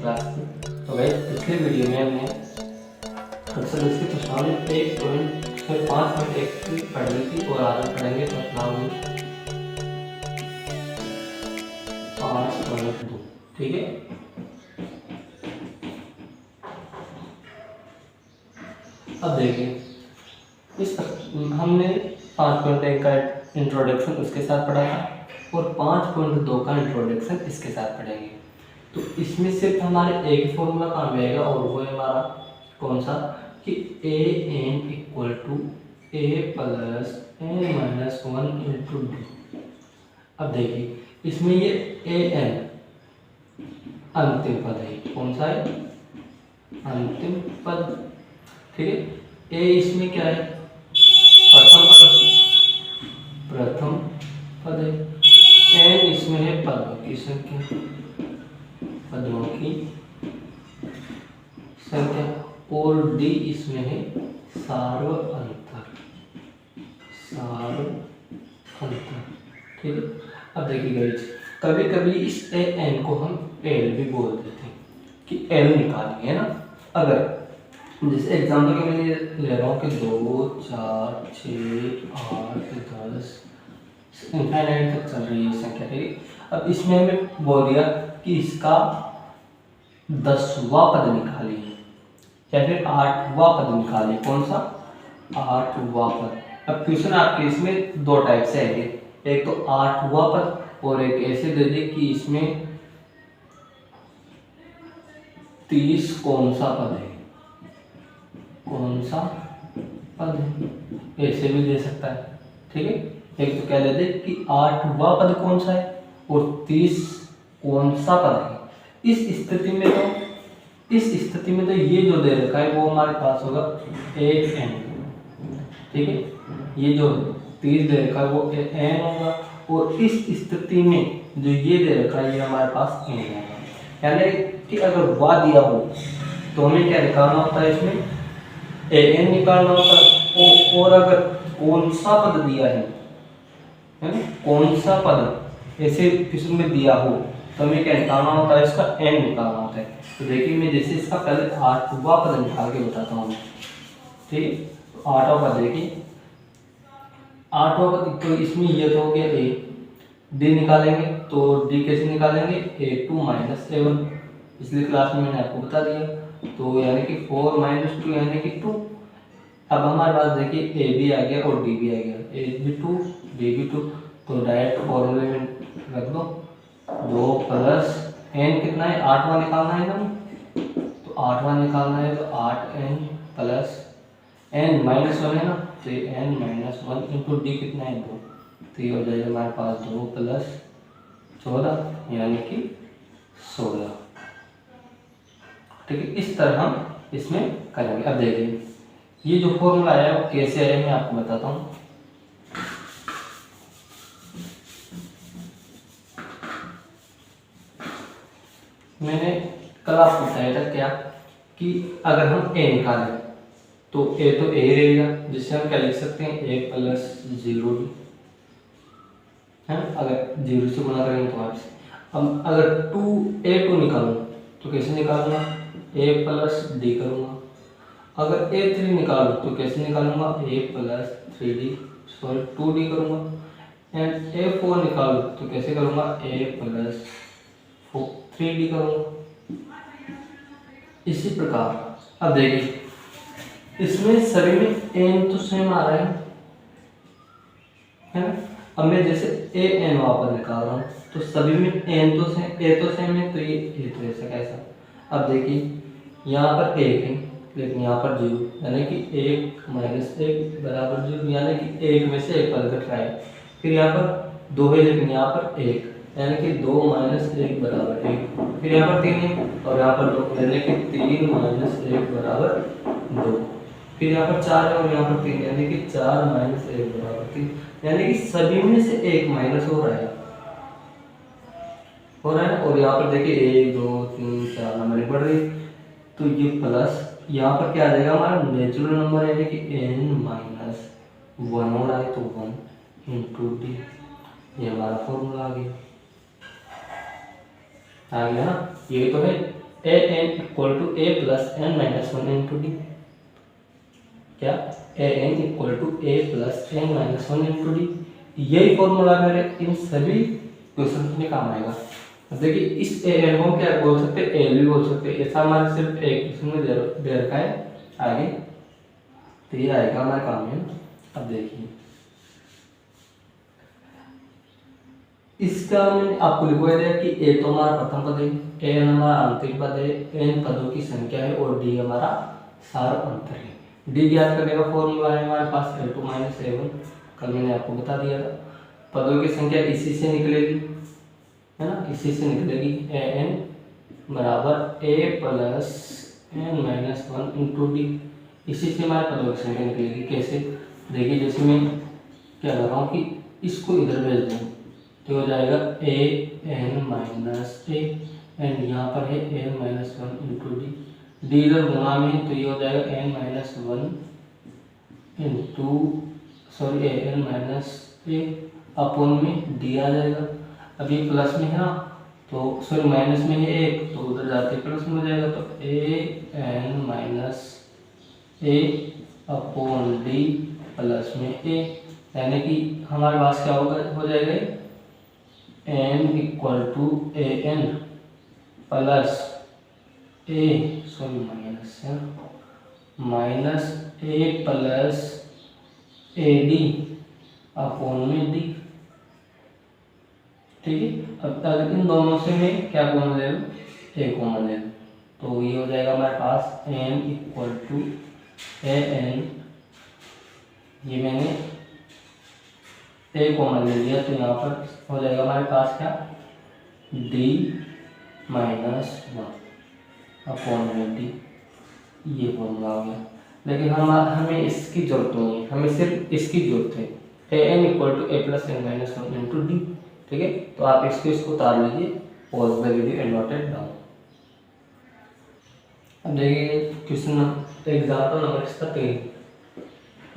Class की। तो भाई पिछले वीडियो में हमने अक्सर इसकी प्रश्नावली 5.1 की पढ़ ली थी और आज हम पढ़ेंगे प्रश्नावली 5.2। ठीक है, अब देखिए हमने 5.1 का इंट्रोडक्शन उसके साथ पढ़ा था और 5.2 का इंट्रोडक्शन इसके साथ पढ़ेंगे। तो इसमें सिर्फ हमारे एक ही फॉर्मूला काम आएगा और वो है हमारा कौन सा कि a n equal to A plus N minus 1 into d. अब देखिए इसमें ये ए एन अंतिम पद है, कौन सा है अंतिम पद। ठीक है, ए इसमें क्या है प्रथम पद है, एन इसमें है पदों की संख्या, पदों की संख्या और डी इसमें है सार्व अंतर। ठीक है, अब देखिए गाइस कभी कभी इस ए एन को हम एल भी बोल देते हैं कि एल निकालिए, है ना। अगर जैसे एग्जाम्पल के लिए ले रहा हूँ कि 2 4 6 8 10 इनफाइनाइट तक चल रही है संख्या। ठीक है, अब इसमें हमें बोल दिया कि इसका 10वां पद निकालिए या फिर 8वां पद निकालिए, कौन सा 8वां पद। अब क्वेश्चन आपके इसमें दो टाइप से आएंगे, एक तो 8वां पद और एक ऐसे दे दे कि इसमें 30 कौन सा पद है, कौन सा पद है, ऐसे भी दे सकता है। ठीक है, एक तो क्या दे दे कि 8वां पद कौन सा है और 30 कौन सा पद है। इस स्थिति में तो ये जो दे रखा है वो हमारे पास होगा ए एन। ठीक है, ये जो 30 दे रखा है वो एन होगा और इस स्थिति में जो ये दे रखा है ये हमारे पास एन है। यानी कि अगर वा दिया हो तो हमें क्या निकालना होता है, इसमें ए एन निकालना होता है और अगर कौन सा पद दिया है ना, कौन सा पद ऐसे क्वेश्चन में दिया हो तो हमें क्या निकालना होता है, इसका एन निकालना होता है। तो देखिए मैं जैसे इसका पहले 8वां पद निकाल के बताता हूँ। ठीक है, तो 8वां पद देखिए 8वां पद, तो इसमें ये तो हो गया ए, डी निकालेंगे तो डी कैसे निकालेंगे a2 माइनस a1, पिछली क्लास में मैंने आपको बता दिया। तो यानी कि 4 माइनस 2 यानी कि 2। अब हमारे पास देखिए ए भी आ गया और डी भी आ गया, ए भी 2 डी भी 2, तो डायरेक्ट फॉर्मूले में रख दो 2 प्लस एन कितना है 8वां निकालना है ना, तो 8वां निकालना है तो 8n प्लस एन माइनस 1 है ना, तो एन माइनस 1 इंटू डी कितना है 2, तो ये हो जाएगा हमारे पास 2 प्लस 14 यानी कि 16। ठीक है, इस तरह हम इसमें करेंगे। अब देखिए ये जो फॉर्मूला आया है वो कैसे आया मैं आपको बताता हूँ। मैंने कल आपको बताया था क्या कि अगर हम ए निकालें तो ए रहेगा, जिससे हम क्या लिख सकते हैं ए प्लस 0 है, अगर 0 से गुणा करेंगे तो आपसे। अब अगर a2 निकालूँ तो कैसे निकालूंगा a प्लस डी करूँगा। अगर a3 निकालूँ तो कैसे निकालूंगा a plus 3d sorry 2d करूँगा। एंड a4 निकालूँ तो कैसे करूँगा a प्लस 3d करूँगा। इसी प्रकार अब देखिए इसमें सभी में n तो सेम आ रहा है ना। अब मैं जैसे ए एन वापस निकाल रहा हूँ तो सभी में एन तो सेम, ए तो सेम है, तो ये तो ऐसा कैसा। अब देखिए यहाँ पर 1 है लेकिन यहाँ पर 0, यानी कि 1 माइनस 1 बराबर 0, यानी कि 1 में से 1 पद घट रहा है। फिर यहाँ पर 2 है लेकिन यहाँ पर 1, यानी कि 2 माइनस 1 बराबर 1। फिर यहाँ पर 3 है और यहाँ पर 2, यानी कि 3 माइनस 1 बराबर 2। फिर यहाँ पर 4 है और यहाँ पर 3, यानी कि 4 माइनस 1 बराबर 3, यानी कि सभी में से 1 माइनस हो रहा है और यहाँ पर देखिए 1 2 3 4 नंबर बढ़ रही, तो ये प्लस यहाँ पर क्या आ जाएगा हमारा नेचुरल नंबर, यानी कि n माइनस 1 हो रहा है तो 1 इंटू डी, ये हमारा फॉर्मूला आ गया ना। ये तो है a n equal to A plus N minus one into d. क्या a n equal to A plus N minus one into d. यही फॉर्मूला मेरे इन सभी क्वेश्चन में काम आएगा। अब देखिए इस ए एन को क्या बोल सकते हैं, एल भी बोल सकते हैं। ऐसा हमारे सिर्फ एक क्वेश्चन में दे रखा है आगे, तो ये आएगा हमारे काम में। अब देखिए इसका मैंने आपको लिखवा दिया कि ए तो हमारा प्रथम पद है, ए हमारा अंतिम पद है, एन पदों की संख्या है और डी हमारा सार अंतर है। डी ज्ञात करने का फॉर्मूला है हमारे पास ए टू माइनस ए वन, कल मैंने आपको बता दिया था। पदों की संख्या इसी से निकलेगी, है ना, इसी से निकलेगी। ए एन बराबर a plus N minus one into d, इसी से हमारे पदों की संख्या निकलेगी। कैसे देखिए, जैसे मैं क्या कर रहा हूँ कि इसको इधर भेज दूँ तो हो जाएगा a n minus a n, यहाँ पर है n minus one into d, d इधर गुणा में है तो ये हो जाएगा n minus one into sorry a n minus a upon में डी आ जाएगा। अब ये प्लस में है ना, तो सॉरी माइनस में है एक, तो उधर जाते प्लस में हो जाएगा, तो a n minus a upon D plus में ए, यानी कि हमारे पास क्या होगा, हो जाएगा N equal to A N plus A sorry minus A plus A D upon में डी। ठीक है, अब अगर इन दोनों से मैं क्या कॉमन ले लूँ, ए कॉमन ले लूँ, तो ये हो जाएगा हमारे पास n equal to A n, ये मैंने ए कॉमन ले लिया तो यहाँ पर हो जाएगा हमारे पास क्या, डी माइनस वन अपॉन में डी, ये फॉर्मूला हो गया। लेकिन हमें इसकी जरूरत नहीं है, हमें सिर्फ इसकी जरूरत है, a n equal to A plus N minus one into d. ठीक है, तो आप इसको उतार लीजिए, pause the video and note it down. अब देखिए क्वेश्चन एग्जाम्पल नंबर इसका 3,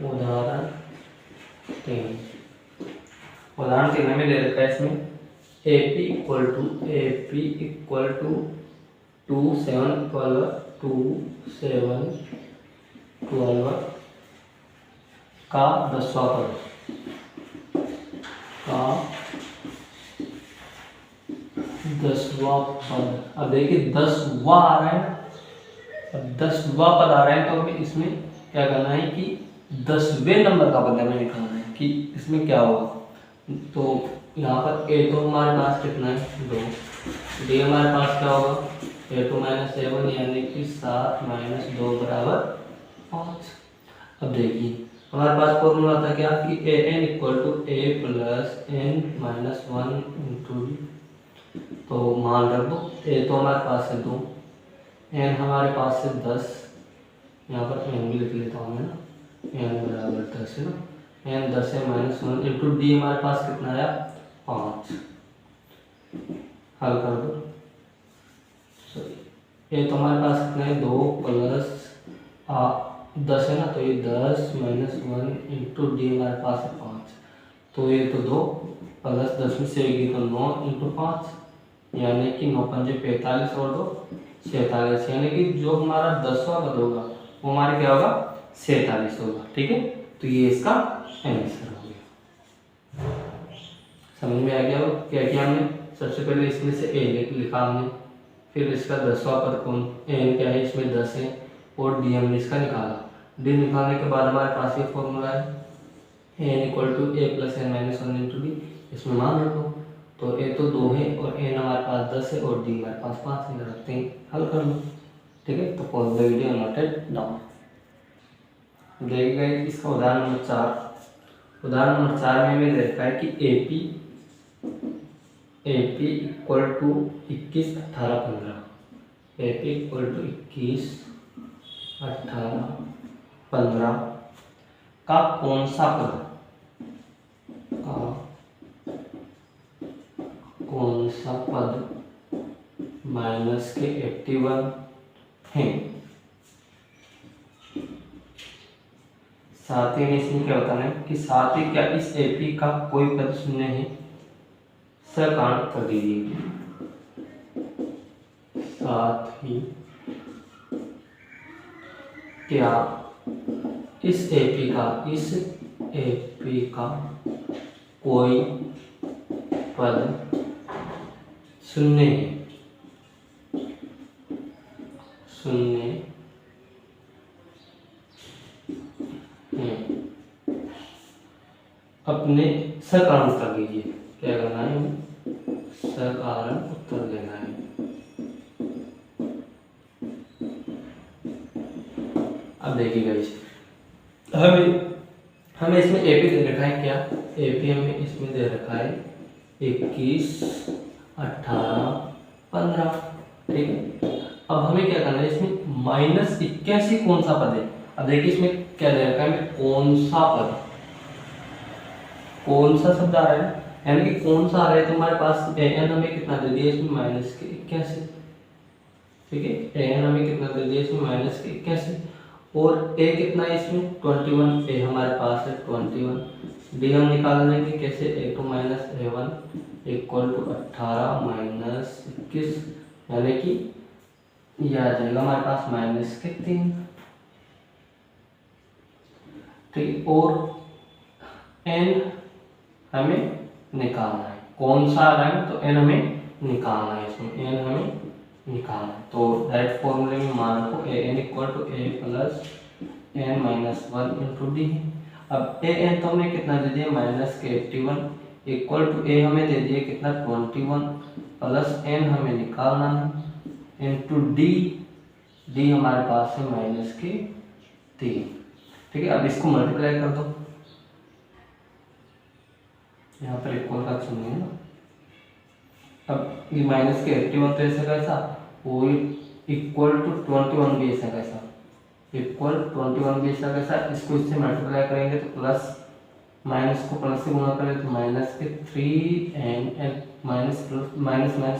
उदाहरण 3। उदाहरण 3 में दे रखा है इसमें ए पी इक्वल टू 2 7 12 का 10वां पद, का 10वां पद। अब देखिए 10वां आ रहा है ना, अब 10वां पद आ रहा है तो हमें इसमें क्या करना है कि 10वें नंबर का पद हमें निकालना है कि इसमें क्या होगा। तो यहाँ पर ए तो हमारे पास कितना है 2, डी हमारे पास क्या होगा ए टू माइनस ए वन, यानी कि 7 माइनस 2 बराबर 5। अब देखिए हमारे पास फॉर्मूला था क्या कि a n equal to A plus N minus one into d. तो मान रख दो ए तो हमारे पास है 2, एन हमारे पास है 10, यहाँ पर एन भी लिख लेता हूँ मैं ना, एन बराबर 10 है ना, एन 10 है माइनस वन इंटू डी हमारे पास कितना आया 5। हल कर दो, ये तो हमारे पास कितना है 2 प्लस 10 है ना, तो ये 10 माइनस वन इंटू डी हमारे पास है 5, तो ये तो 2 प्लस 10 में से एक तो 9 इंटू 5, यानी कि 9 पंजे 45 और 2 46, यानी कि जो हमारा 10वां पद होगा वो हमारे क्या होगा 47 होगा। ठीक है, तो ये इसका आंसर हो गया। समझ में आ गया हो क्या किया हमने, सबसे पहले इसमें से ए लिखा हमने, फिर इसका 10वां पद कौन एन क्या है, इसमें 10 है और डी हमने इसका निकाला। डी निकालने के बाद हमारे पास ये फॉर्मूला है N equal to A plus N minus one into D, इसमें मान रखो, तो ए तो 2 है और एन हमारे पास 10 है और डी हमारे पास 5 है, रखते हैं, हल कर लो। ठीक है, तो pause the video noted down. देखिएगा इसका उदाहरण नंबर 4। उदाहरण नंबर 4 में हमें देखा है कि A P equal to 21 18 15, A P equal to 21 18 15 का कौन सा पद, माइनस के 81 है। साथ ही में इसमें क्या होता है कि साथ ही क्या इस एपी का कोई पद शून्य है, सकारण कर दीजिए, साथ ही क्या इस एपी का कोई पद शून्य है। अपने सकारण उत्तर लीजिए। क्या करना है? सकारण उत्तर लेना है। अब देखिएगा हमें इसमें एपी दे रखा है। क्या एपी हमें इसमें दे रखा है 21, 18, 15। ठीक है, अब हमें क्या करना है? इसमें -81 कौन सा पद है? अब देखिए इसमें क्या दे रखा है हमें, कौन सा पद, कौन सा शब्द आ रहा है, यानी कि कौन सा आ रहा है। तो हमारे पास एन हमें कितना दे दिया इसमें -81। ठीक है, एन हमें कितना दे दिया इसमें -81, और ए कितना है इसमें 21। ए हमारे पास है 21। डी हम निकाल लेंगे कैसे? a2 - a1 = 18 - 21, यानी कि यह आ जाएगा हमारे पास -3। ठीक, और एन हमें निकालना है। कौन सा आ रहा है? तो एन हमें निकालना है। इसमें एन हमें निकालना है। तो डायरेक्ट फॉर्मूले में मान को an = a + n - 1 × d। अब an तो हमें कितना दे दिया? -81 = a हमें दे दिया कितना? 21 प्लस n हमें निकालना है इनटू d हमारे पास है -3। ठीक है, अब इसको मल्टीप्लाई कर दो। यहाँ पर इक्वल का सुनिए ना। अब ये -81 तो ऐसा कैसा, वो =21 भी ऐसा कैसा, =21 भी ऐसा कैसा। इसको इससे मल्टीप्लाई करेंगे तो प्लस, माइनस को प्लस से गुणा करें तो -3 एंड माइनस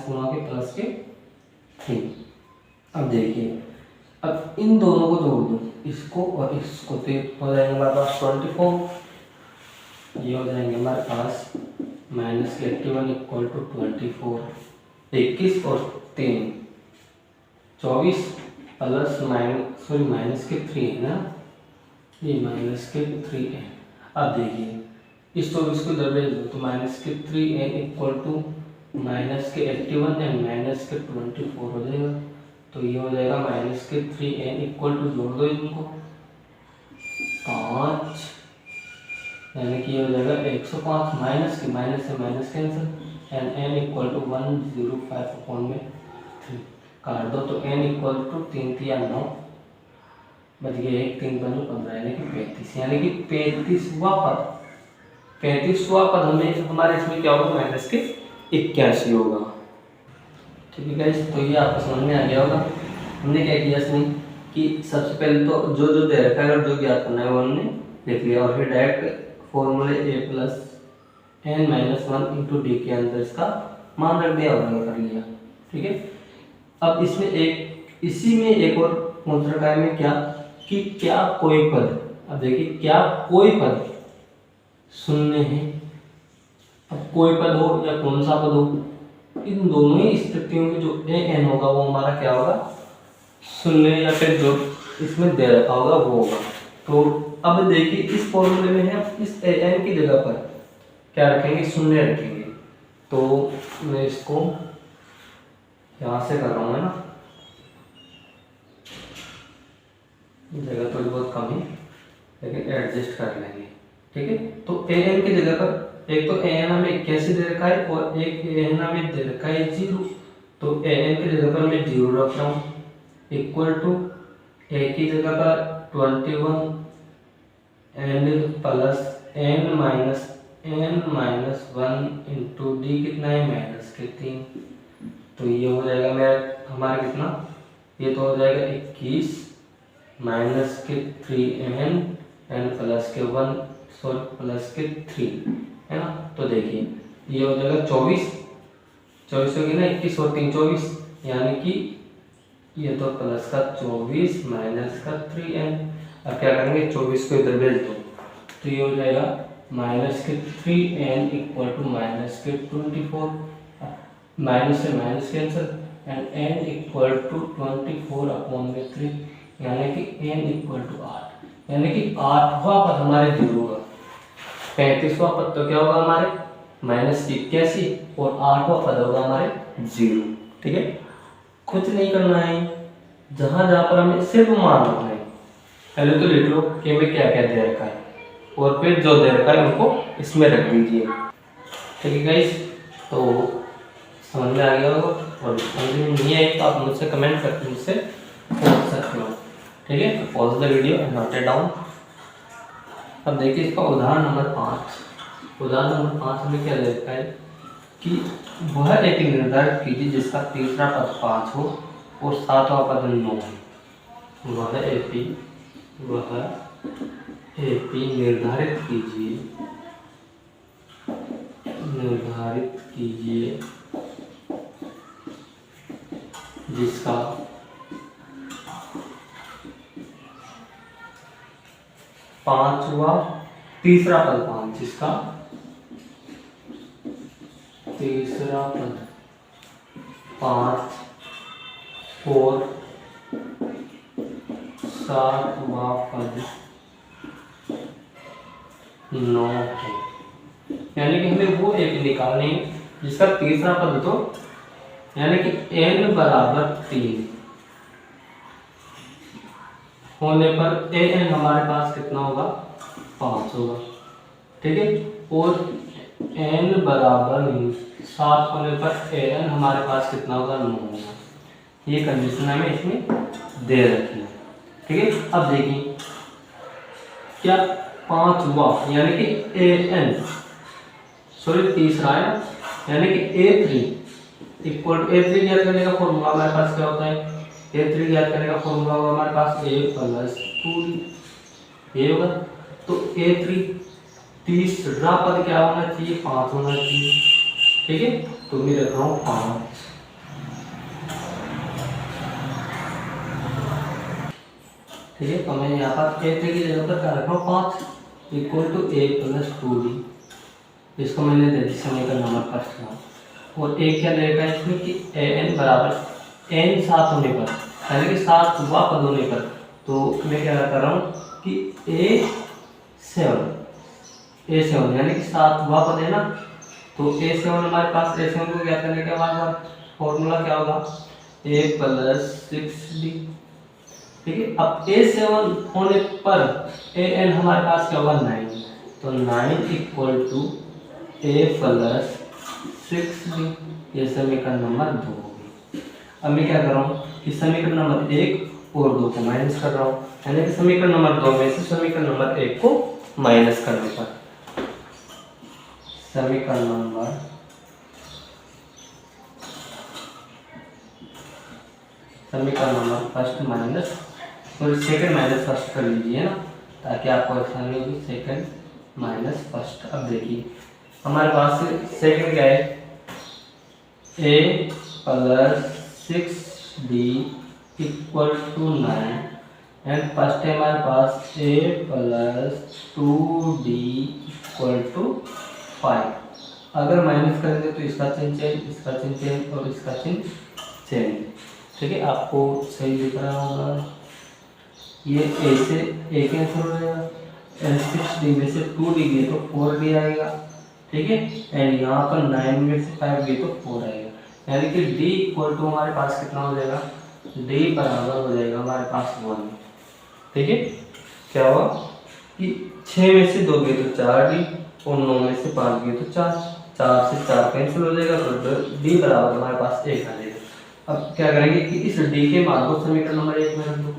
गुणा के +3। अब देखिए, अब इन दोनों को जोड़ दो, इसको और इसको, तो हो जाएगा हमारे पास 24। ये हो जाएंगे हमारे पास -81 = 24। 21 और 3 24 प्लस -3 है ना, ये -3 है। अब देखिए इस 24 को इधर भेज दो तो -3n = -81 एंड -24 हो जाएगा। तो ये हो जाएगा -3n = जोड़ दो इनको 5, यानी कि ये हो जाएगा 105। माइनस से माइनस कैंसिल, एंड n = 105/3 काट दो तो n = 3 × 9 बच गया 1, 3 × 5 15, यानी कि 35, यानी कि 35वां पद हमें हमारे इसमें क्या होगा? -81 होगा। ठीक है गाइस, तो ये आपको समझ में आ गया होगा। हमने क्या किया इसमें कि सबसे पहले तो जो दे रखा है और जो ज्ञात करना है वो हमने लिख लिया, और फिर डायरेक्ट फॉर्मूले a + n - 1 × d के अंदर इसका मान रख दिया और कर लिया। ठीक है, अब इसमें इसी में एक और पूछ रखा है में क्या, कि क्या कोई पद, अब देखिए क्या कोई पद शून्य है। अब कोई पद हो या कौन सा पद हो, इन दोनों ही स्थितियों में जो an होगा वो हमारा क्या होगा? शून्य, या फिर जो इसमें दे रखा होगा वो होगा। तो अब देखिए इस फॉर्मूले में है, इस an की जगह पर क्या रखेंगे? शून्य रखेंगे। तो मैं इसको यहाँ से कर रहा हूँ, है ना, जगह थोड़ी बहुत कम है लेकिन एडजस्ट कर लेंगे। ठीक है, तो an की जगह पर एक तो an हमें 81 दे रखा है और एक an हमें दे रखा है 0। तो an की जगह पर मैं 0 रख रहा हूँ इक्वल टू a की जगह पर 21 and plus n - 1 into d कितना है? -3। तो ये हो जाएगा मेरा हमारा कितना, ये तो हो जाएगा 21 -3n एंड +3 है ना। तो देखिए ये हो जाएगा 24 होगी ना, 21 और 3 24, यानी कि ये तो +24 -3n। अब क्या करेंगे? 24 को इधर भेज दो तो ये हो जाएगा -3n = -24, माइनस से minus cancel, and n equal to 24/3, यानी कि n इक्वल टू 8, यानी कि 8वां पद हमारे 0 होगा। 35वां पद तो क्या होगा हमारे -81 और 8वां पद होगा हमारे 0। ठीक है, कुछ नहीं करना है, जहां जहां पर हमें सिर्फ मान रखना है। पहले तो लिख लो कि हमें क्या क्या दे रखा है, और फिर जो दे रखा है उनको इसमें रख दीजिए। ठीक है गाइस, तो समझ में आ गया होगा, और समझ में नहीं आए तो आप मुझसे कमेंट करके मुझसे पूछ सकते हो। ठीक है, तो pause the video and note it down. अब देखिए इसका उदाहरण नंबर 5। उदाहरण नंबर 5 में क्या दे रखा है कि वह एक निर्धारित कीजिए जिसका तीसरा पद 5 हो और 7वां पद 9 हो। वह एपी निर्धारित कीजिए जिसका तीसरा पद 5, जिसका तीसरा पद 5 और 7वां पद 9 है। यानी कि हमें वो एक निकालनी है जिसका तीसरा पद तो, यानी कि n बराबर 3 होने पर an हमारे पास कितना होगा 5 होगा। ठीक है, और n बराबर 7 होने पर an हमारे पास कितना होगा 9 होगा। ये कंडीशन हमें इसमें दे रखी है। ठीक है, अब देखिए क्या 5वां यानी कि an सॉरी तीसरा है, यानी कि a3 इक्वल टू a3 ज्ञात करने का फॉर्मूला हमारे पास क्या होता है, a3 ज्ञात करने का फॉर्मूला होगा हमारे पास a प्लस 2 ये होगा। तो a3 तीसरा पद क्या होना चाहिए 5 होना चाहिए। ठीक है, तो मैं रख रहा हूँ 5। ठीक है, तो मैं यहाँ पर a3 की जगह पर क्या रख रहा हूँ 5 equal to a plus 2d। इसको मैंने दे दी समीकरण नंबर फर्स्ट में, और एक क्या लेगा इसमें कि an बराबर n 7 होने पर, यानी कि 7वां पद होने पर, तो मैं क्या कर रहा हूँ कि a7 यानी कि 7वां पद है ना, तो a7 हमारे पास, a7 को क्या करने के बाद फॉर्मूला क्या होगा a प्लस 6d। ठीक है, अब a7 होने पर an हमारे पास क्या होगा 9, तो 9 equal to a plus 6d। ये समीकरण नंबर 2 होगी। अब मैं क्या कर रहा हूँ कि समीकरण नंबर 1 और 2 को माइनस कर रहा हूँ, यानी कि समीकरण नंबर 2 में से समीकरण नंबर 1 को माइनस करने पर समीकरण number first minus, sorry second minus first कर लीजिए ना, ताकि आपको आसानी होगी। Second minus first. अब देखिए हमारे पास सेकंड क्या है a plus 6d equal to 9 and first है हमारे पास a plus 2d equal to 5। अगर माइनस करेंगे तो इसका चिन्ह चेंज, इसका चिन्ह चेंज और इसका चिन्ह चेंज। ठीक है, आपको सही दिख रहा होगा। ये a से a कैंसिल हो जाएगा, एंड 6d में से 2d गए तो 4d आएगा। ठीक है, एंड यहाँ पर 9 में से 5 गए तो 4 आएगा, यानी कि d इक्वल टू हमारे पास कितना हो जाएगा, d बराबर हो जाएगा हमारे पास 1। ठीक है, क्या हुआ कि 6 में से 2 गए तो 4d और 9 में से 5 गए तो 4, 4 से 4 कैंसिल हो जाएगा, तो d बराबर हमारे पास 1 आ जाएगा। अब क्या करेंगे कि इस d के मान को समीकरण नंबर 1 में रख दो,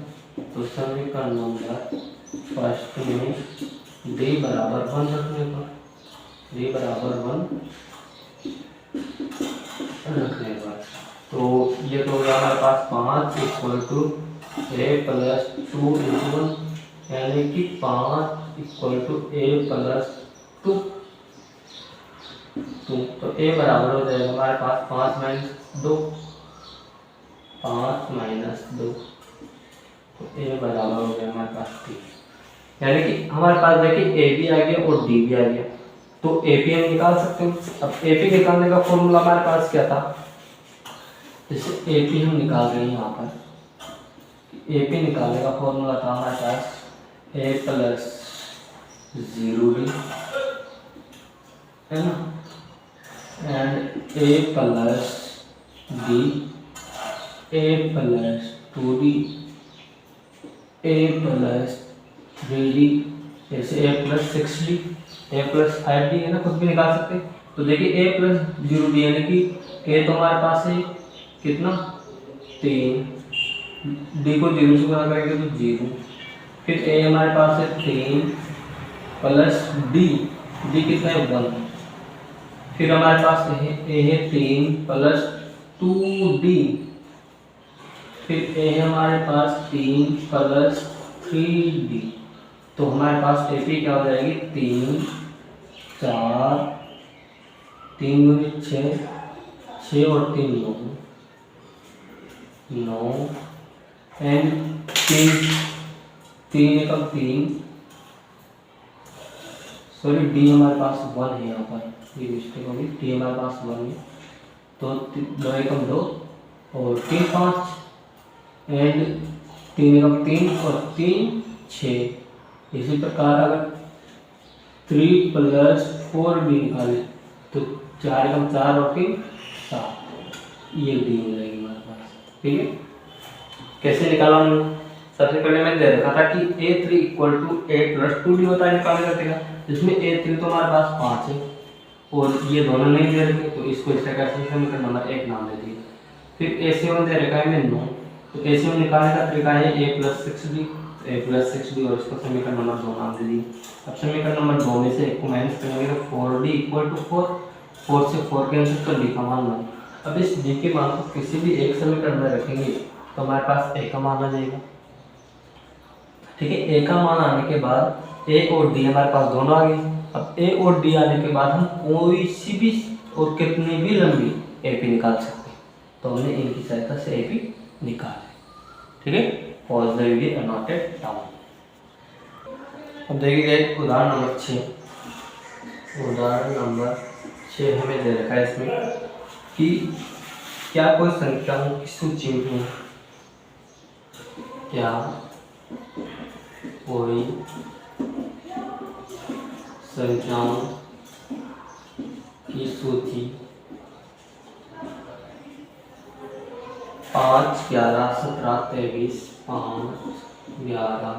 तो समीकरण नंबर फर्स्ट में d बराबर 1 रखने पर, d बराबर 1 रखने पर, तो ये तो होगा हमारे पास 5 equal to a plus 2 into 1, यानी कि 5 इक्वल टू a प्लस 2। तो a बराबर हो जाएगा हमारे पास 5 माइनस 2, 5 माइनस 2, तो a बराबर हो गया हमारे पास 3। यानी कि हमारे पास देखिए a भी आ गया और d भी आ गया, तो AP हम निकाल सकते हैं। अब AP निकालने का फॉर्मूला हमारे पास क्या था, जैसे ए पी हम निकाल रहे हैं यहाँ पर, ए पी निकालने का फॉर्मूला था हमारे पास ए प्लस 0d है ना, and A plus D, A plus 2d, A plus 3d, जैसे ए प्लस 6d, ए प्लस 5d है ना, कुछ भी निकाल सकते हैं। तो देखिए ए प्लस 0d यानी कि ए तो हमारे पास है कितना 3, डी को 0 से गुणा करेंगे तो 0, फिर ए हमारे पास है 3 प्लस डी, डी कितना है 1, फिर हमारे पास ए है 3 प्लस 2d, फिर ए है हमारे पास 3 प्लस 3d, तो हमारे पास ए पी क्या हो जाएगी 3 4 3 गुणे 6 और 3 9 एंड 3 एकम 3, सॉरी डी हमारे पास 1 है यहाँ पर, ये मिस्टेक होगी, डी हमारे पास 1 है, तो 2 एकम 2 और 3 5 एंड 3 एकम 3 और 3 6। इसी प्रकार अगर 3 प्लस 4d निकाले तो 4 एकम 4 और 3 7, ये डी मिलेगी हमारे पास। ठीक है, कैसे निकाला हमने? सबसे पहले मैंने दे रखा था कि a3 equal to a plus 2d होता है निकालने का तरीका, जिसमें a3 तो हमारे पास 5 है और ये दोनों नहीं दे रखे, तो इसको इस तरह से समीकरण नंबर 1 नाम दे दिया। फिर a7 दे रखा है हमें 9, तो a7 निकालने का तरीका है a plus 6d, a plus 6d और इसको समीकरण नंबर 2 नाम दे दिए। अब समीकरण नंबर 2 में से एक को माइनस करेंगे तो 4d इक्वल टू 4 से 4 कैंसिल कर डी का मान 9। अब इस डी के मान को किसी भी एक समीकरण में रखेंगे तो हमारे पास ए का मान आ जाएगा। ठीक है, ए का मान आने के बाद ए और डी हमारे पास दोनों आ गए। अब ए और डी आने के बाद हम कोई सी भी और कितनी भी लंबी ए पी निकाल सकते हैं, तो हमने इनकी सहायता से ए पी निकाले। ठीक है, pause the video and note it down. अब देखिए उदाहरण नंबर 6, उदाहरण नंबर 6 हमें दे रखा है इसमें कि क्या कोई संख्याओं की सूची में, क्या कोई संख्याओं की सूची 5 11 17 23 5 11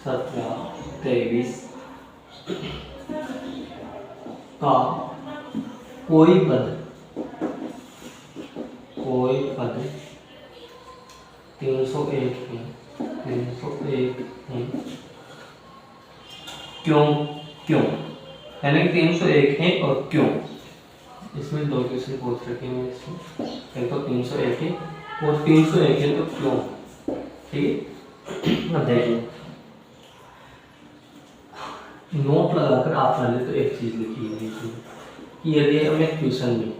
17 23 का कोई पद 301 है, 301 है, क्यों यानी कि 301 है और क्यों। इसमें 2 क्वेश्चन पूछ रखे हैं इसमें, एक तो 301 है और 301 है तो क्यों। ठीक है, अब देखिए नोट लगाकर आप पहले तो एक चीज लिखिए कि यदि हमें क्वेश्चन में,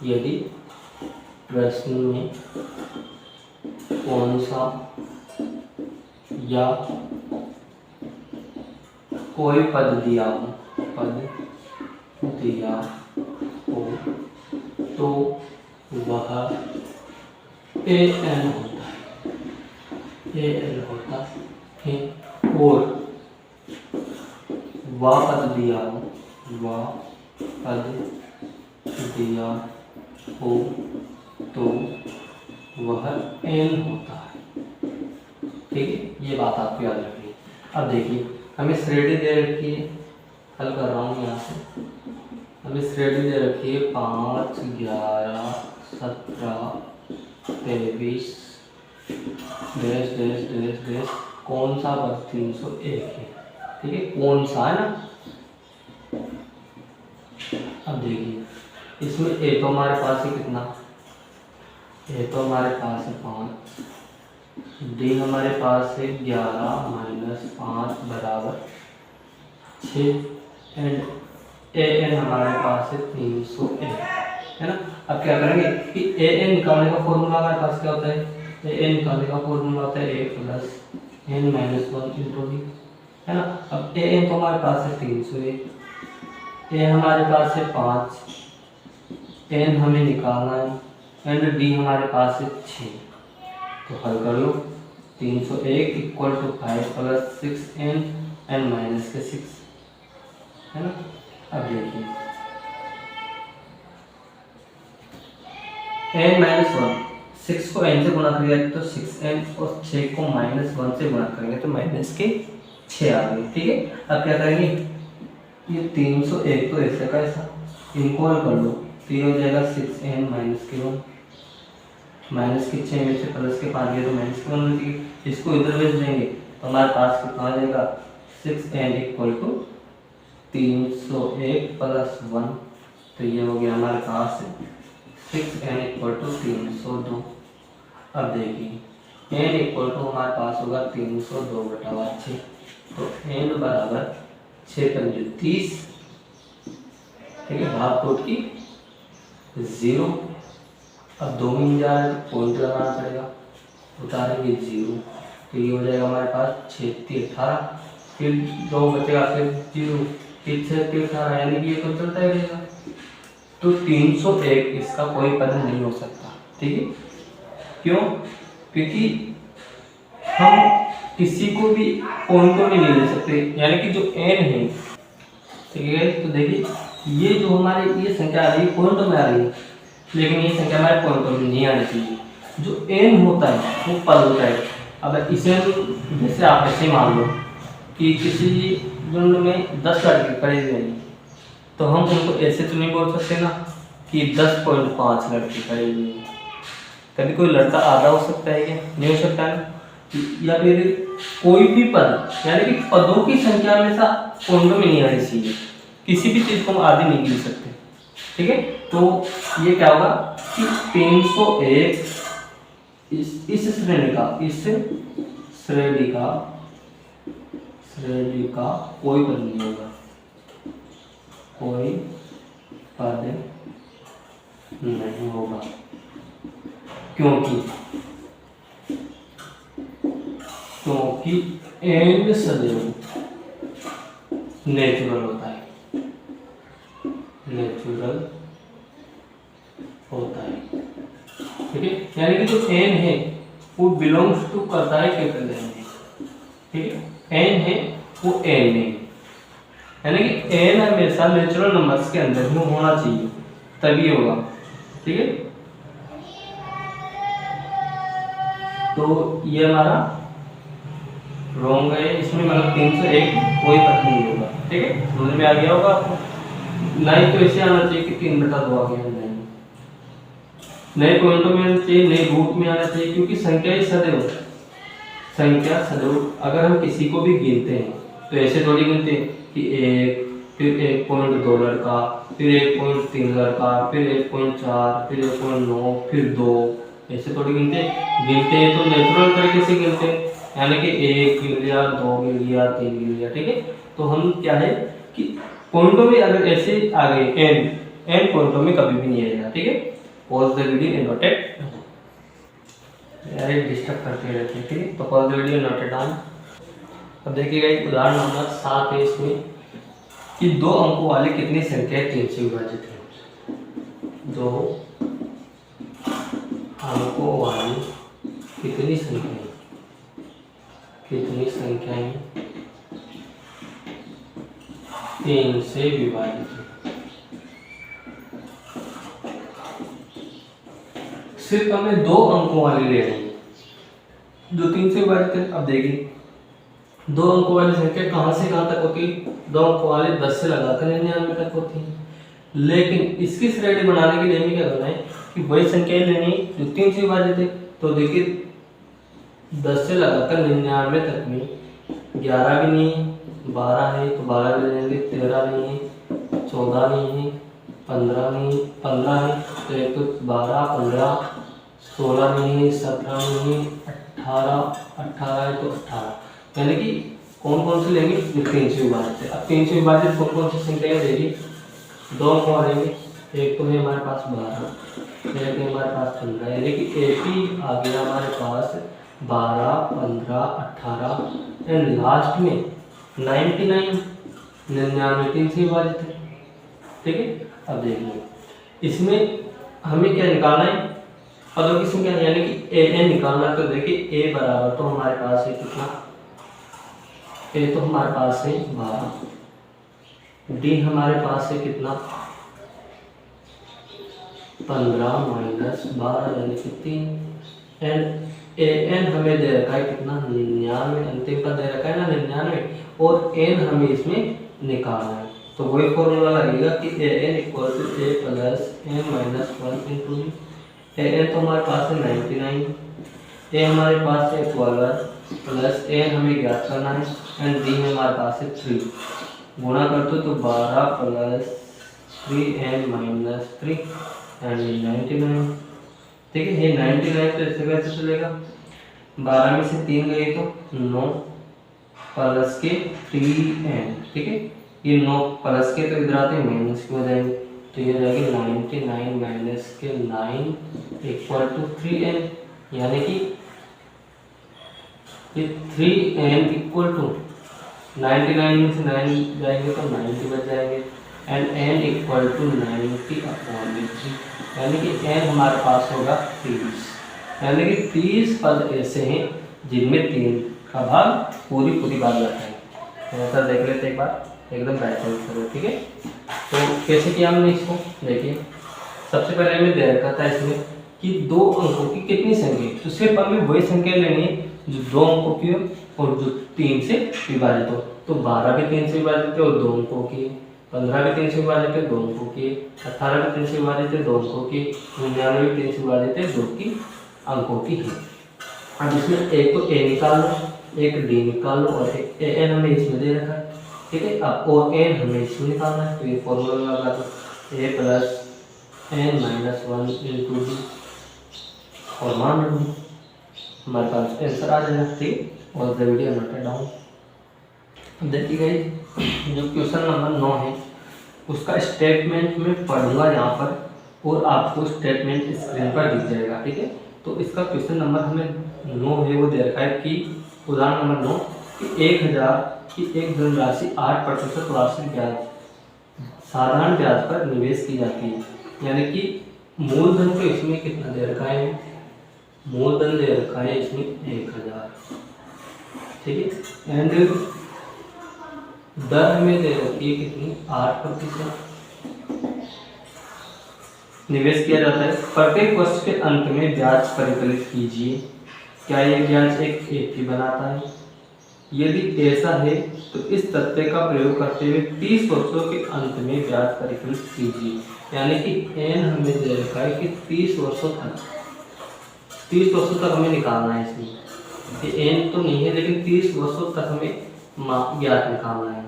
यदि प्रश्न में कौन सा या कोई पद दिया हो तो वह ए एन होता है और वह पद दिया हो तो वह एन होता है। ठीक है, ये बात आपको याद रखनी है। अब देखिए हमें श्रेणी दे रखी है, हल कर रहा हूँ यहाँ से, हमें श्रेणी दे रखी है 5 11 17 23 डैश डैश डैश डैश, कौन सा पद 301 है। ठीक है, कौन सा है ना। अब देखिए इसमें ए तो हमारे पास है कितना, ए तो हमारे पास है 5, डी हमारे पास है 11 माइनस 5 बराबर 6 एंड ए एन हमारे पास है 301 है ना। अब क्या करेंगे कि ए एन निकालने का फॉर्मूला हमारे पास क्या होता है, ए एन निकालने का फॉर्मूला होता है a plus N minus 1 into d है ना। अब ए एन तो हमारे पास है 301, ए हमारे पास है 5, एन हमें निकालना है एंड डी हमारे पास है 6। तो हल कर लो। 301 equal to 5 plus 6n and minus के 6 है ना। अब देखिए n माइनस 1, 6 को n से गुणा करेंगे तो 6n और 6 को -1 से गुणा करेंगे तो माइनस के 6 आ गए। ठीक है, अब क्या करेंगे, ये 301 तो ऐसे का ऐसा इनको हल कर लो तो ये हो जाएगा 6n माइनस के 1, माइनस के 6 में से प्लस के 5 गए तो माइनस के 1 हो जाएगी। इसको इधर भेज देंगे तो हमारे पास कितना आ जाएगा 6n इक्वल टू 301 प्लस 1, तो ये हो गया हमारे पास 6n इक्वल टू 302। अब देखिए n इक्वल टू हमारे पास होगा 302/6, तो n बराबर 6 पंजे 30। ठीक है, भाग टोट की 0। अब 2 में जा रहा है तो पॉइंट लगाना पड़ेगा, उतारेंगे 0 तो ये हो जाएगा हमारे पास 6 3 18, फिर 2 बचेगा, फिर 0, फिर 6 3 18, यानी कि ये तो चलता ही रहेगा। तो 301 इसका कोई पद नहीं हो सकता। ठीक है, क्यों? क्योंकि हम किसी को भी पॉइंटों में नहीं ले सकते, यानी कि जो n है, ठीक है, तो देखिए ये जो हमारे ये संख्या आ रही है पॉइंटों में आ रही है, लेकिन ये संख्या हमारे पॉइंटों में नहीं आनी चाहिए। जो n होता है वो पद होता है। अब इसे जैसे आप ऐसे मान लो कि किसी झुंड में 10 लड़के खड़े हुए हैं, तो हम उनको ऐसे तो नहीं बोल सकते ना कि 10.5 लड़के खड़े हुए हैं। कभी कोई लड़का आधा हो सकता है क्या? नहीं हो सकता है। या फिर कोई भी पद, यानी कि पदों की संख्या हमेशा पॉइंटों में नहीं आनी चाहिए। किसी भी चीज को हम आधी नहीं गिन सकते। ठीक है, तो ये क्या होगा कि 301 इस श्रेणी का कोई पद नहीं होगा, कोई पद नहीं होगा। क्योंकि n सदैव नेचुरल होता है, नेचुरल होता है। ठीक है, यानी कि जो n है वो बिलोंग्स टू करता है कैपिटल n में। ठीक है, n है वो n में, यानी कि n हमेशा नेचुरल नंबर्स के अंदर ही होना चाहिए, तभी होगा। ठीक है, तो ये हमारा रॉन्ग है, इसमें मतलब 301 कोई पद नहीं होगा। ठीक है, समझ में आ गया होगा आपको। नहीं तो ऐसे आना चाहिए कि 3/2 आ गया, नहीं, नए पॉइंटों में आना चाहिए, नए रूट में आना चाहिए, क्योंकि संख्या सदैव अगर हम किसी को भी गिनते हैं तो ऐसे थोड़ी गिनते हैं कि 1, फिर 1.2 लड़का, फिर 1.3 लड़का, फिर 1.4, फिर 1.9, फिर 2, ऐसे थोड़ी गिनते हैं तो नेचुरल तरीके से गिनते हैं, यानी कि 1 गिन लिया, 2 गिन लिया, 3 गिन लिया। ठीक है, तो हम क्या है कि पॉइंटों में अगर ऐसे आ गए n पॉइंटों में कभी भी नहीं आएगा। ठीक है, pause the video and note it, यार डिस्टर्ब करते रहते हैं। ठीक है, तो pause the video note it down. अब देखिएगा एक उदाहरण नंबर 7 है इसमें कि 2 अंकों वाली कितनी संख्या 3 से विभाजित है। 2 अंकों वाली कितनी संख्याएं 3 से विभाजित है। सिर्फ हमें 2 अंकों वाली ले रही है जो 3 से विभाजित है। अब देखिए 2 अंकों वाली संख्या कहां से कहां तक होती है? 2 अंकों वाली 10 से लगाकर 99 तक होती है। लेकिन इसकी श्रेणी बनाने के लिए हमें क्या करना है कि वही संख्या लेनी जो 3 से विभाजित है। तो देखिए 10 से लगाकर 99 तक में 11 भी नहीं है, 12 है तो 12 भी ले लेंगे, 13 नहीं है, 14 नहीं है, 15 नहीं, 15 है तो एक तो 12, 15, 16 नहीं है, 17 नहीं है, 18 है तो 18, यानी कि कौन कौन से लेंगे? 3 से विभाजित है। अब 3 से विभाजित कौन कौन सी संख्या देगी? 2 अंक लेंगे, एक तो है हमारे पास 12, एक है हमारे पास 15, यानी कि एक ही आ गया हमारे पास 12, 15, 18 एंड लास्ट में 99 3 से विभाजित है। ठीक है, अब देखिए इसमें हमें क्या निकालना है पदों की संख्या यानी कि ए एन निकालना। तो देखिए ए बराबर तो हमारे पास है कितना, ए तो हमारे पास है 12, डी हमारे पास है कितना 15 माइनस 12 यानी कि 3, एंड ए एन हमें दे रखा है कितना 99, अंतिम का दे रखा है ना 99, और एन हमें इसमें निकालना है। तो वही फॉर्मूला लगेगा कि a n equal to A plus N minus 1 into d. A n तो हमारे पास है 99, ए हमारे पास है 12 प्लस एन हमें ज्ञात करना है, एंड डी हमारे पास है 3। गुणा कर दो तो 12 प्लस 3n माइनस 3 एंड 99। ठीक है, ये 99 तो ऐसे कैसे चलेगा, 12 में से 3 गए तो 9 प्लस के 3n। ठीक है, ये 9 प्लस के तो इधर आते माइनस के हो जाएंगे, तो ये जाएगी 99 माइनस के 9 इक्वल टू 3n, यानी कि ये 3n इक्वल टू 99 में से 9 जाएंगे तो 90 बच जाएंगे, एंड n इक्वल टू 90/3, यानी कि n हमारे पास होगा 30। यानी कि 30 पद ऐसे हैं जिनमें 3 का भाग पूरी बात जाता है। तो ऐसा देख लेते एक बार, एकदम बेहतर करो। ठीक है, तो कैसे किया हमने इसको, देखिए सबसे पहले हमें दे रखा था इसमें कि 2 अंकों की कितनी संख्या, तो सिर्फ हमें वही संख्या लेनी है जो 2 अंकों की हो और जो 3 से विभाजित हो। तो 12 भी 3 से विभाजित है और 2 अंकों की, 15 भी 3 से विभाजित है 2 अंकों की, 18 भी 3 से विभाजित है 2 अंकों की, 99 भी 3 से विभाजित है 2 अंकों की है। अब इसमें एक तो ए निकाल लो, एक डी निकाल लो, और एक ए एन हमें इसमें दे रखा है। ठीक है, अब ओ एन हमें इसमें निकालना है, तो ये फॉर्मूला लगा दो a plus N minus 1 into d, और मान लो हमारे पास आंसर आ जाएगा। ठीक, और द वीडियो नोटेड डाउन। देखिए गाइस, जो क्वेश्चन नंबर 9 है उसका स्टेटमेंट में पढ़ूंगा यहाँ पर, और आपको स्टेटमेंट स्क्रीन पर दिख जाएगा। ठीक है, तो इसका क्वेश्चन नंबर हमें 9 है, वो दे रखा है कि उदाहरण नंबर 9 कि 1000 की एक धनराशि 8% वार्षिक ब्याज साधारण ब्याज पर निवेश की जाती है, यानी कि मूलधन को इसमें कितना दे रखा है, मूलधन दे रखा है इसमें 1000। ठीक है, एंड दर हमें दे रखी है कितनी 8% निवेश किया जाता है। प्रत्येक वर्ष के अंत में ब्याज परिकलित कीजिए, क्या ये ब्याज एक ही बनाता है, यदि ऐसा है तो इस तथ्य का प्रयोग करते हुए 30 वर्षों के अंत में ब्याज परिकलित कीजिए। यानी कि एन हमें दे रखा है कि 30 वर्षों तक हमें निकालना है इसमें, एन तो नहीं है लेकिन 30 वर्षों तक हमें ब्याज निकालना है,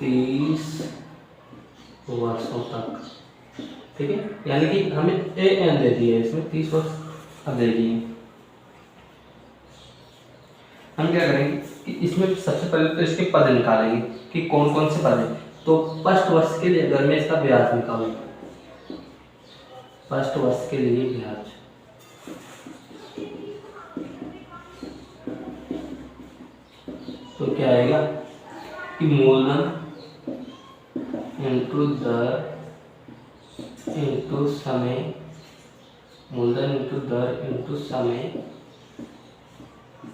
30 वर्षों तक। ठीक है, यानी कि हमें ए एन दे दिया है इसमें 30 वर्ष। अब देखिए हम क्या करेंगे कि इसमें सबसे पहले तो इसके पद निकालेंगे कि कौन कौन से पद हैं। तो फर्स्ट वर्ष के लिए अगर मैं इसका ब्याज निकालूं, फर्स्ट वर्ष के लिए ब्याज, तो क्या आएगा कि मूलधन इंटू दर इंटू समय, मूलधन इंटू दर इंटू समय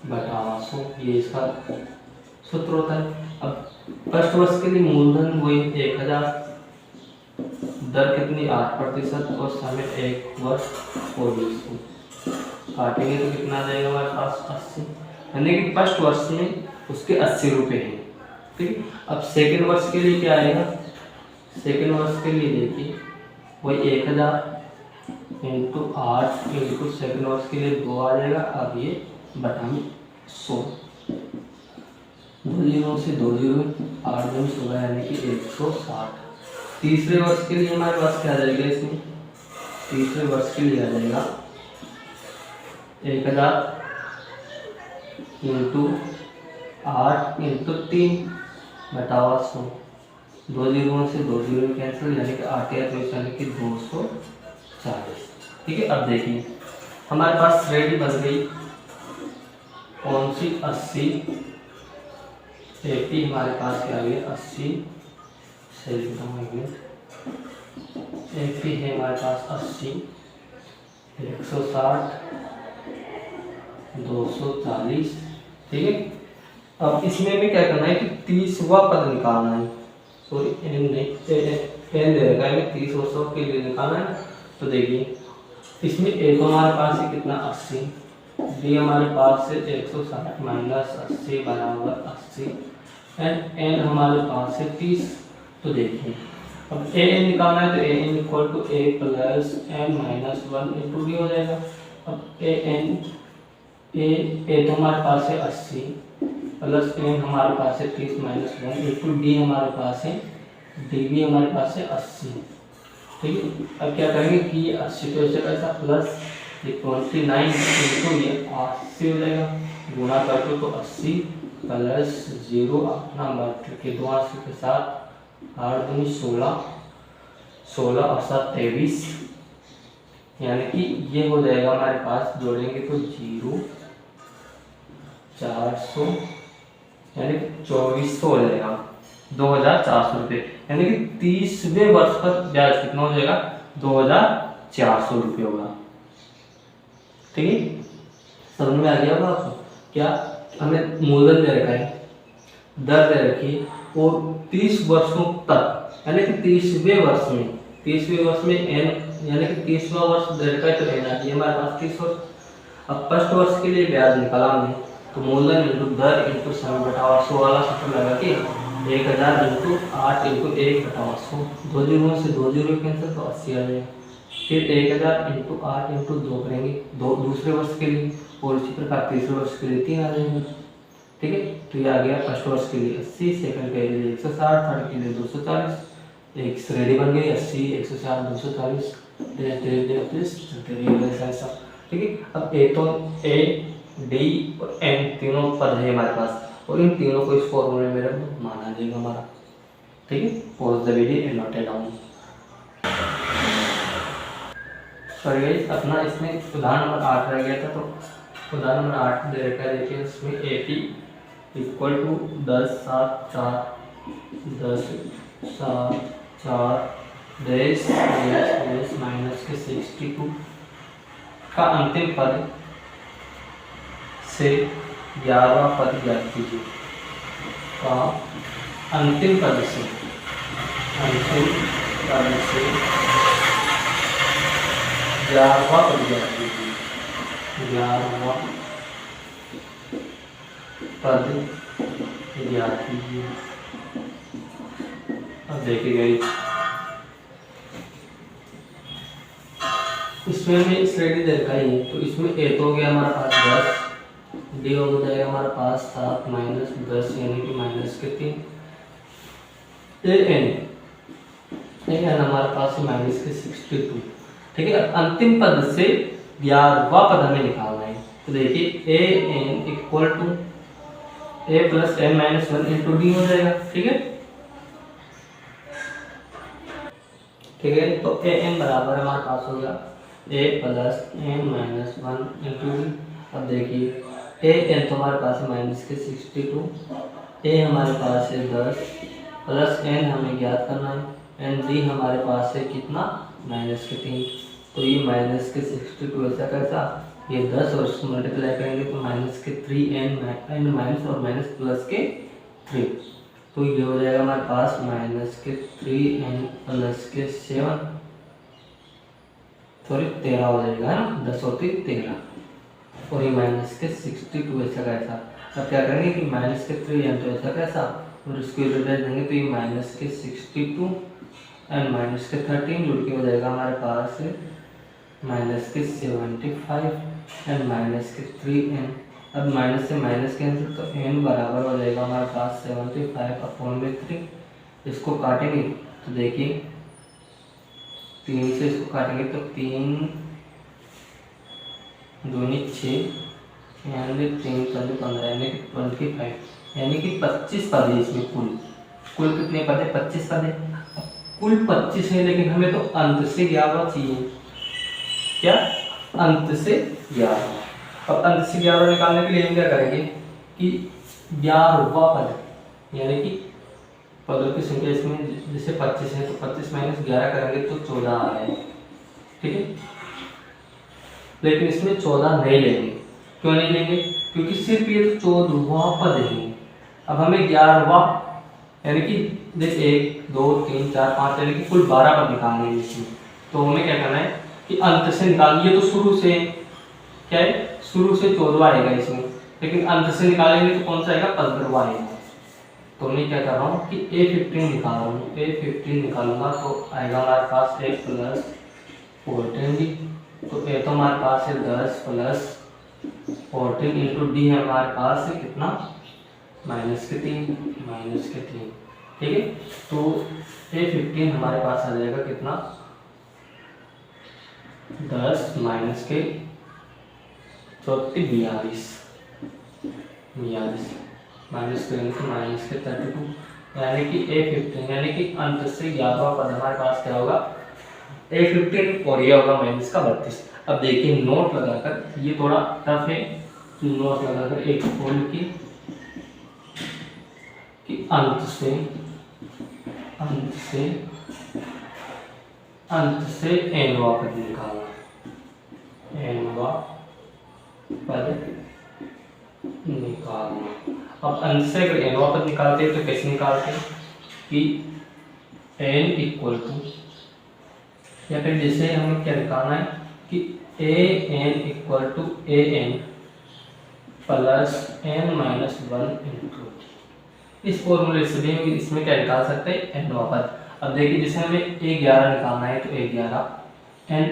बटा 100, ये इसका सूत्र होता है। अब फर्स्ट वर्ष के लिए मूलधन वही 1000, दर कितनी 8% और समय 1 वर्ष और 20 काटेंगे तो कितना आ जाएगा हमारे पास 80, यानी कि फर्स्ट वर्ष में उसके 80 रुपये हैं। ठीक, अब सेकेंड वर्ष के लिए क्या आएगा, सेकेंड वर्ष के लिए देखिए वही 1000 इंटू 8 इंटू सेकेंड वर्ष के लिए 2 आ जाएगा। अब ये बटा 100, 2 जीरो से 2 जीरो 8 दूनी 16 यानी कि 160। तीसरे वर्ष के लिए हमारे पास क्या आ जाएगा, इसमें तीसरे वर्ष के लिए आ जाएगा 1000 इंटू 8 इंटू 3 बटा 100, 2 जीरो से 2 जीरो कैंसिल यानी कि 8 या 23 यानी कि 240। ठीक है, अब देखिए हमारे पास रेडी बन गई कौन सी 80, 80 हमारे पास क्या आ गया 80, सही बताऊँ 80 है हमारे पास 80 160, 240, ठीक है। अब इसमें भी क्या करना है कि 30वां पद निकालना है, सॉरी एन नहीं, एन दे रखा है, 30 और 100 के लिए निकालना है। तो देखिए इसमें ए तो हमारे पास है कितना 80, बी हमारे पास है 160 माइनस 80 बराबर 80, एंड एन हमारे पास है 30। तो देखिए अब ए एन निकालना है तो a n equal to A plus N minus 1 into d हो जाएगा। अब ए एन ए तो हमारे पास है 80 प्लस एन हमारे पास है 30 माइनस 1 इंटू डी हमारे पास है, डी भी हमारे पास है 80, ठीक है। अब क्या करेंगे कि ये 80 तो ऐसे कैसा प्लस ये 29 इंटू ये 80 हो जाएगा, गुणा करते तो 80 प्लस 0 अपना मल्टी के 2 80 के साथ 8 दूनी 16, 16 और 7 23, यानी कि ये हो जाएगा हमारे पास, जोड़ेंगे तो 0 400 यानी कि 2400 हो जाएगा, 2400 रुपये, यानी कि 30वें वर्ष पर ब्याज कितना हो जाएगा 2400 रुपये होगा, ठीक है। समझ में आ गया होगा आपको? क्या हमें मूलधन दे रखा है, दर दे रखी है, और 30 वर्षों तक यानी कि 30वें वर्ष में एन यानी कि 30वां वर्ष दे रखा है तो एन आ गया हमारे पास 30 वर्ष। अब फर्स्ट वर्ष के लिए ब्याज निकाला हमने, तो मूलधन इंटू दर इंटू समय बटा 100 वाला सूत्र लगा के 1000 इंटू 8 इंटू 1/100, 2 जीरो से 2 जीरो कैंसिल तो 80 आ जाएगा। फिर 1000 इंटू 8 इंटू 2 करेंगे दूसरे वर्ष के लिए, और इसी प्रकार तीसरे वर्ष के लिए 3 आ जाएंगे, ठीक है। तो ये आ गया फर्स्ट वर्ष के लिए 80, सेकंड के लिए 160, थर्ड के लिए 240, एक श्रेणी बन गई 80, 160, 240, ठीक है। अब ए तो ए डी और एन तीनों पद है हमारे पास, और इन तीनों को इस फॉर्मूले में माना जाएगा हमारा, ठीक है। Pause the video and note it down. Sorry guys, अपना इसमें उदाहरण नंबर 8 रह गया था, तो उदाहरण नंबर 8 दे रखा है, देखिए उसमें AP इक्वल टू 10 7 4 10 7 4 10 माइनस के 62 का अंतिम पद से 11वां पद ज्ञात कीजिए, का अंतिम पद से 11वां पद ज्ञात कीजिए, 11वां पद ज्ञात कीजिए। अब देखिए इसमें हमें श्रेणी दे रखा है, तो इसमें ए तो हो गया हमारे पास 10, डी हो जाएगा हमारे पास 7 माइनस 10 यानी कि माइनस के 3, ए एन हमारे पास है माइनस के 62, ठीक है। अंतिम पद से 11वां पद हमें निकालना है, तो देखिए a n equal to A plus N minus 1 into d हो जाएगा, ठीक है, ठीक है। तो ए एन बराबर हमारे पास होगा a plus N minus 1 into d. अब देखिए ए एन तो हमारे पास है माइनस के 62, ए हमारे पास है 10 प्लस एन हमें ज्ञात करना है, एन डी हमारे पास है कितना माइनस के 3, तो ये माइनस के 62 ऐसा कैसा, ये 10 और इसको मल्टीप्लाई करेंगे तो माइनस के 3 एन माइनस और माइनस प्लस के 3, तो ये हो जाएगा हमारे पास माइनस के 3 एन प्लस के 7, सॉरी 13 हो जाएगा, है ना, 10 और 3 13, और ये माइनस के 62 ऐसा कैसा। अब क्या करेंगे कि माइनस के 3 एन तो ऐसा कैसा, और इसको रिप्लेस देंगे तो ये माइनस के 62 एंड माइनस के 13 जुड़ के हो जाएगा हमारे पास माइनस के 75 एंड माइनस के 3 एन। अब माइनस से माइनस कैंसिल तो एन बराबर हो जाएगा हमारे पास 75/3, इसको काटेंगे तो देखिए 3 से इसको काटेंगे तो 3 दूनी 6 यानी 3 15 यानी कि 25, यानी कि 25 पद है इसमें, कुल कितने पद है 25 पद है, कुल 25 है, लेकिन हमें तो अंत से 11 चाहिए, क्या अंत से 11। अब अंत से 11 निकालने के लिए हम क्या करेंगे कि 11वां पद यानी कि पदों की संख्या इसमें जैसे 25 है तो 25 माइनस 11 करेंगे तो 14 आ रहा है, ठीक है। लेकिन इसमें 14 नहीं लेंगे। क्यों नहीं लेंगे? क्योंकि सिर्फ ये तो 14वां पद है। अब हमें 11वां यानी कि देख 1 2 3 4 5 यानी कि कुल 12 पद निकालने हैं इसमें। तो हमें क्या करना है कि अंत से निकालिए। तो शुरू से क्या है, शुरू से 14वां आएगा इसमें, लेकिन अंत से निकालेंगे तो कौन सा आएगा, 15वां आएगा। तो मैं क्या कर रहा हूँ कि A15 निकाल रहा हूँ। A15 निकालूंगा तो आएगा हमारे पास A प्लस 14D। तो A तो हमारे पास है 10 प्लस 14 इंटू डी है हमारे पास है कितना, -3। ठीक है, तो A15 हमारे पास आ जाएगा कितना, 10 माइनस के 42 माइनस करेंगे तो माइनस के 32, यानी कि A15 यानी कि अंत से 11वां पद हमारे पास क्या होगा, A15 और ये होगा माइनस का 32। अब देखिए नोट लगाकर, ये थोड़ा टफ है, नोट लगाकर एक खोल की कि अंत से nवां पद निकालना, nवां पद निकालना। अब अंत से अगर nवां पद निकालते हैं तो कैसे निकालते हैं कि n इक्वल टू, या फिर जैसे हमें क्या निकालना है कि an equal to an plus n minus 1 into, इस फॉर्मूले से भी इसमें क्या निकाल सकते हैं, nवां पद। अब देखिए जैसे हमें a11 निकालना है तो a11 an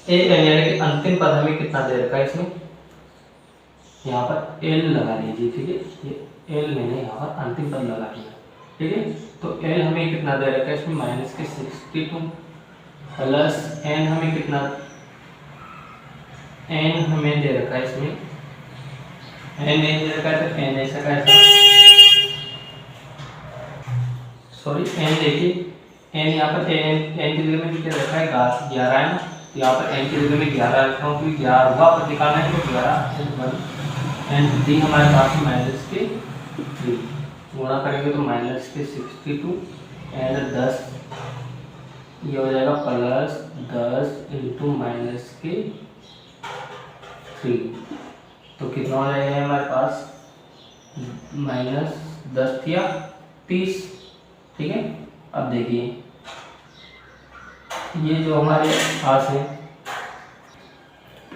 यानी कि अंतिम पद हमें कितना दे रखा है इसमें, यहाँ पर l लगा लीजिए। ठीक है, ये l मैंने यहाँ पर अंतिम पद लगा दिया। ठीक है, तो l हमें कितना दे रखा है इसमें, माइनस के 62 प्लस n हमें कितना, n हमें दे रखा है इसमें, n नहीं दे रखा है तो n ऐसा कैसा, सॉरी n देखिए, n यहाँ पर n की जगह में क्या रखा है, 11 है ना, तो यहाँ पर n की जगह में 11 रखा हूँ क्योंकि 11वां पद निकालना है तो 11 एंड डी हमारे पास है माइनस के 3, गुणा करेंगे तो माइनस के 62 एंड 10, ये हो जाएगा प्लस 10 इंटू माइनस के 3, तो कितना हो जाएगा हमारे पास, -10 या 30। ठीक है, अब देखिए ये जो हमारे पास है,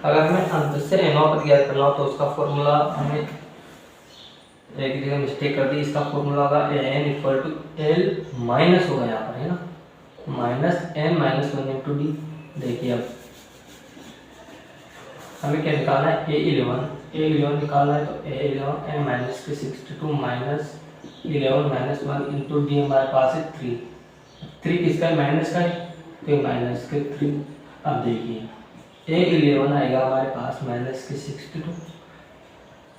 अगर हमें अंत से nवां पद ज्ञात करना हो तो उसका फॉर्मूला हमें एक जगह मिस्टेक कर दी, इसका फॉर्मूला होगा an equal to l minus होगा यहाँ पर, है ना, minus n minus 1 into D. देखिए अब हमें क्या निकालना है, a11 निकालना है तो a11 n माइनस के 62 माइनस 11 माइनस 1 इंटू डी हमारे पास है 3 किसका है, माइनस का है, तो माइनस के 3। अब देखिए a11 आएगा हमारे पास माइनस के 62,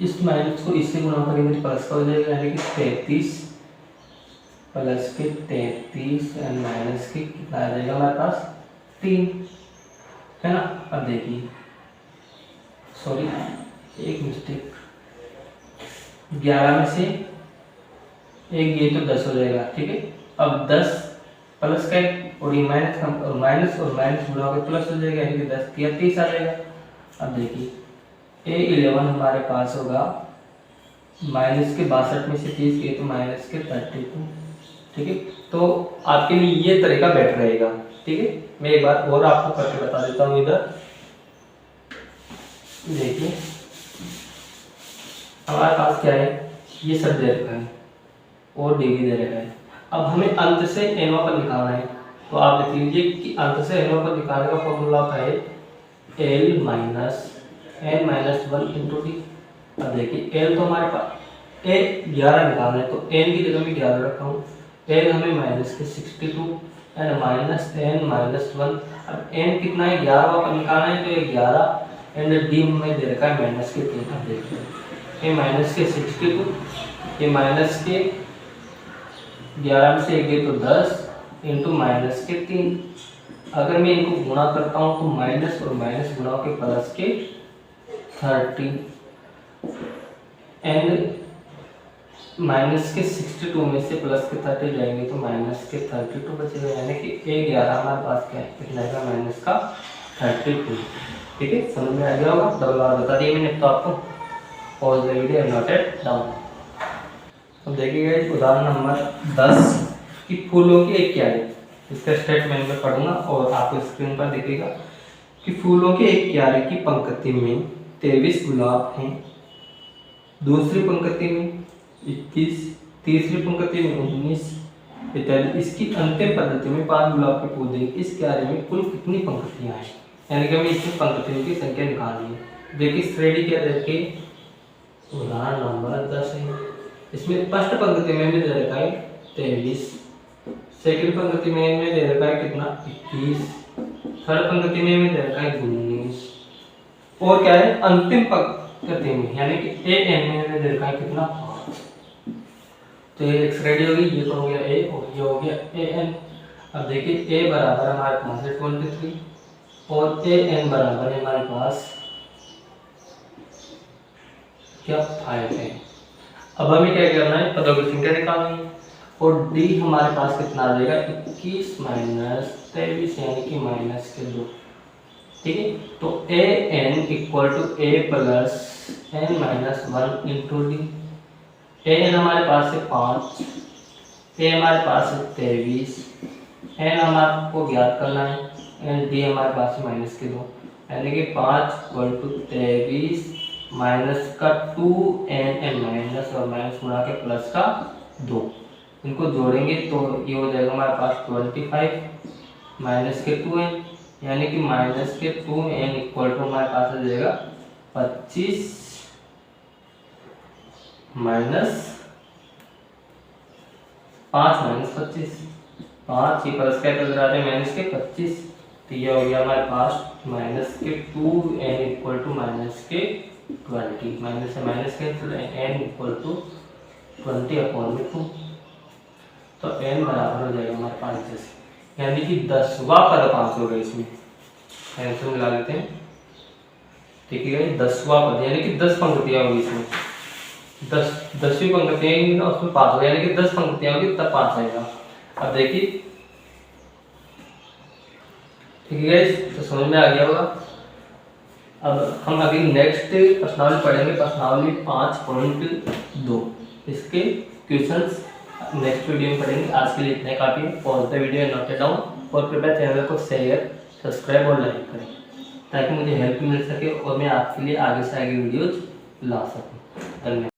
इस माइनस को इससे गुणा करेंगे तो प्लस का हो जाएगा, यानी कि 33 प्लस के 33 एंड माइनस के कितना आ जाएगा हमारे पास 3, है ना। अब देखिए सॉरी एक मिस्टेक, 11 में से एक ये तो 10 हो जाएगा। ठीक है, अब 10 प्लस का और ये माइनस का, और माइनस गुणा के प्लस हो जाएगा, यानी कि 10 या 30 आ जाएगा। अब देखिए a11 हमारे पास होगा माइनस के 62 में से 30 गए तो माइनस के 32। ठीक है, तो आपके लिए ये तरीका बेटर रहेगा। ठीक है, मैं एक बार और आपको करके बता देता हूँ। इधर देखिए हमारे पास क्या है, ये सब दे रखा है और डी भी दे रखा है। अब हमें अंत से nवां पद निकालना है, तो आप देख लीजिए कि अंत से nवां पद निकालने का फॉर्मूला होता है l minus n minus 1 into d. अब देखिए l तो हमारे पास a11 निकालना है तो n की जगह में 11 रखा हूँ, l हमें माइनस के 62 एंड माइनस n माइनस 1। अब n कितना है, 11वां पद निकालना है तो ये 11 एंड डी में दे रखा है माइनस के 3। अब देखिए ये माइनस के 62, ये माइनस के 11 में से एक गए तो 10 इंटू माइनस के 3। अगर मैं इनको गुणा करता हूँ तो माइनस और माइनस गुणा के प्लस के 30 एंड माइनस के 62 में से प्लस के 30 जाएंगे तो माइनस के 32 बचेगा, यानी कि a11 हमारे पास क्या है, कितना है माइनस का 32। ठीक है, समझ में आ गया होगा, डबल बार बता दिए मैंने तो आपको। Pause the video and note it down. अब देखिएगा उदाहरण नंबर 10 कि फूलों की एक क्यारी। इसका स्टेटमेंट में पढ़ूंगा और आपको स्क्रीन पर दिखेगा कि फूलों की एक क्यारी की पंक्ति में 23 गुलाब हैं, दूसरी पंक्ति में 21, तीसरी पंक्ति में 19 इत्यादि। इसकी अंतिम पद्धति में 5 गुलाब के पौधे इस क्यारी में कुल कितनी पंक्तियां हैं, यानी कि हमें इसमें पंक्तियों की संख्या निकालनी है। देखिए श्रेणी क्या देखिए, उदाहरण नंबर 10 है। इसमें फर्स्ट पंक्ति में भी दे रखा है 23, सेकंड पंक्ति में दे रखा है कितना 21, थर्ड पंक्ति में भी दे रखा है 19 और क्या है अंतिम पंक्ति में यानी कि ए एन में दे रखा है कितना 5। तो ये एक श्रेणी होगी, ये तो हो गया ए और ये हो गया ए एन। अब देखिए ए बराबर हमारे पास है 23 और ए एन बराबर है हमारे पास क्या 5 है। अब हमें क्या करना है, पदों की संख्या निकालनी है और डी हमारे पास कितना आ जाएगा 21 माइनस 23 यानी कि माइनस के 2। ठीक है, तो a n equal to A plus N minus 1 into d. A n हमारे पास है 5, ए हमारे पास है 23, एन हमारे को ज्ञात करना है एंड डी हमारे पास है माइनस के 2 यानी कि 5 इक्वल टू 23 माइनस का 2 एन माइनस और माइनस गुणा के प्लस का 2। इनको जोड़ेंगे तो ये हो जाएगा हमारे पास 25 माइनस के 2n यानी कि माइनस के 2n इक्वल टू हमारे पास आ जाएगा 25 माइनस 5 माइनस 25, 5 ही प्लस क्या कर रहा है माइनस के 25। तो ये हो गया हमारे पास माइनस के 2n इक्वल टू माइनस के 20, माइनस से minus cancel n equal to 20/2। तो n बराबर हो जाएगा हमारे 5 जैसे, यानी कि 10वां पद 5 होगा। इसमें आंसर मिला लेते हैं। ठीक है, 10वां पद यानी कि 10 पंक्तियां होगी इसमें, 10वीं पंक्तियां होगी ना उसमें 5 होगा यानी कि 10 पंक्तियां होगी तब 5 आएगा। अब देखिए ठीक है गाइस, तो समझ में आ गया होगा। अब हम अभी नेक्स्ट प्रश्नावली पढ़ेंगे, प्रश्नावली 5.2। इसके क्वेश्चंस नेक्स्ट वीडियो में पढ़ेंगे। आज के लिए इतने काफी है। Pause the video and note it down और कृपया चैनल को शेयर, सब्सक्राइब और लाइक करें ताकि मुझे हेल्प मिल सके और मैं आपके लिए आगे से आगे वीडियोज ला सकूं। धन्यवाद।